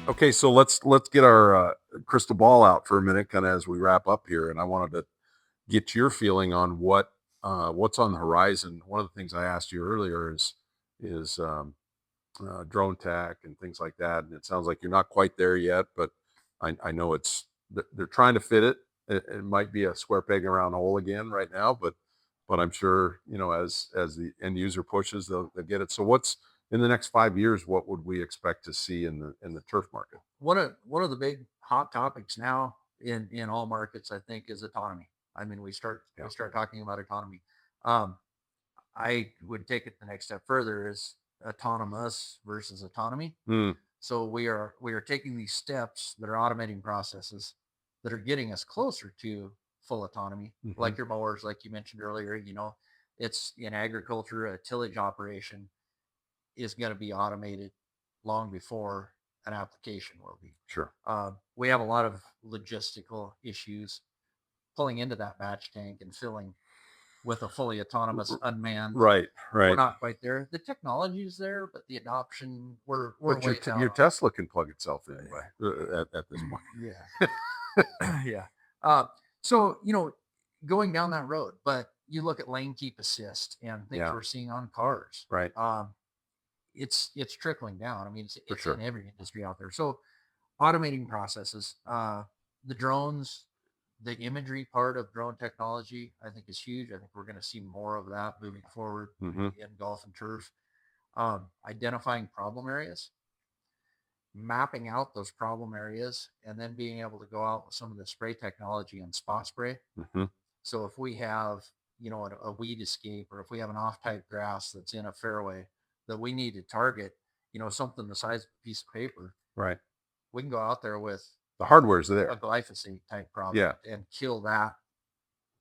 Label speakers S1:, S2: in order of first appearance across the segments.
S1: Okay, so let's get our crystal ball out for a minute, kind of as we wrap up here. And I wanted to get your feeling on what's on the horizon. One of the things I asked you earlier is drone tech and things like that. And it sounds like you're not quite there yet, but I know they're trying to fit it. It might be a square peg around a hole again right now, but I'm sure as the end user pushes, they'll get it. So what's in the next 5 years? What would we expect to see in the turf market?
S2: One of the big hot topics now in all markets, I think, is autonomy. I mean, we
S1: Yeah.
S2: start talking about autonomy. Um, I would take it the next step further is autonomous versus autonomy.
S1: Hmm.
S2: So we are taking these steps that are automating processes that are getting us closer to full autonomy,
S1: Hmm.
S2: like your mowers, like you mentioned earlier. It's in agriculture, a tillage operation is going to be automated long before an application will be.
S1: Sure.
S2: We have a lot of logistical issues pulling into that batch tank and filling with a fully autonomous unmanned.
S1: Right.
S2: We're
S1: Right.
S2: not quite there. The technology is there, but the adoption we're
S1: But
S2: way down
S1: your
S2: on.
S1: Tesla can plug itself in at this point.
S2: Yeah, yeah. Uh, so going down that road, but you look at lane keep assist and things
S1: Yeah.
S2: we're seeing on cars.
S1: Right.
S2: It's trickling down. I mean,
S1: For
S2: it's in
S1: sure.
S2: every industry out there. So automating processes, the drones, the imagery part of drone technology, I think is huge. I think we're going to see more of that moving forward
S1: Hmm.
S2: in golf and turf. Identifying problem areas, mapping out those problem areas, and then being able to go out with some of the spray technology and spot spray.
S1: Hmm.
S2: So if we have, a weed escape, or if we have an off type grass that's in a fairway that we need to target, something the size of a piece of paper,
S1: Right.
S2: we can go out there with
S1: The hardware's
S2: a
S1: there.
S2: glyphosate type
S1: Yeah.
S2: product and kill that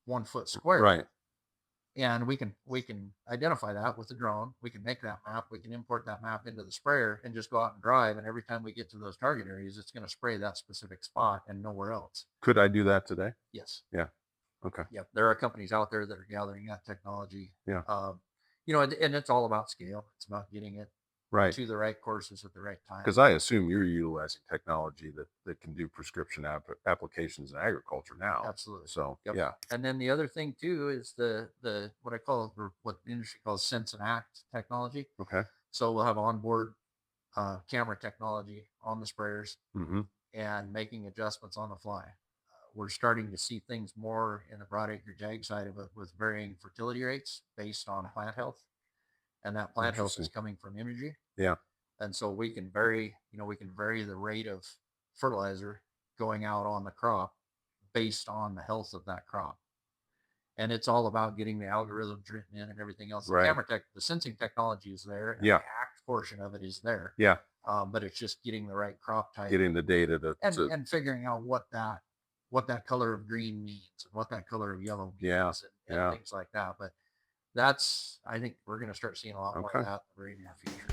S2: 1 foot square.
S1: Right.
S2: And we can identify that with the drone. We can make that map. We can import that map into the sprayer and just go out and drive. And every time we get to those target areas, it's going to spray that specific spot and nowhere else.
S1: Could I do that today?
S2: Yes.
S1: Yeah. Okay.
S2: Yep. There are companies out there that are gathering that technology.
S1: Yeah.
S2: And it's all about scale. It's about getting it
S1: Right.
S2: to the right courses at the right time.
S1: Because I assume you're utilizing technology that can do prescription applications in agriculture now.
S2: Absolutely.
S1: So
S2: Yep.
S1: yeah.
S2: And then the other thing too is the what I call, or what the industry calls, sense and act technology.
S1: Okay.
S2: So we'll have onboard camera technology on the sprayers
S1: Hmm.
S2: and making adjustments on the fly. We're starting to see things more in the broad acre jag side of it with varying fertility rates based on plant health, and that plant health is
S1: Interesting.
S2: coming from imagery.
S1: Yeah.
S2: And so we can vary the rate of fertilizer going out on the crop based on the health of that crop. And it's all about getting the algorithms written in and everything else. The
S1: Right.
S2: camera tech, the sensing technology is there, and the
S1: Yeah.
S2: act portion of it is there.
S1: Yeah.
S2: But it's just getting the right crop type
S1: Getting the data to
S2: and figuring out what that color of green means and what that color of yellow
S1: yeah.
S2: means, and
S1: Yeah.
S2: things like that. But I think we're going to start seeing a lot more of
S1: Okay.
S2: that in the very near future.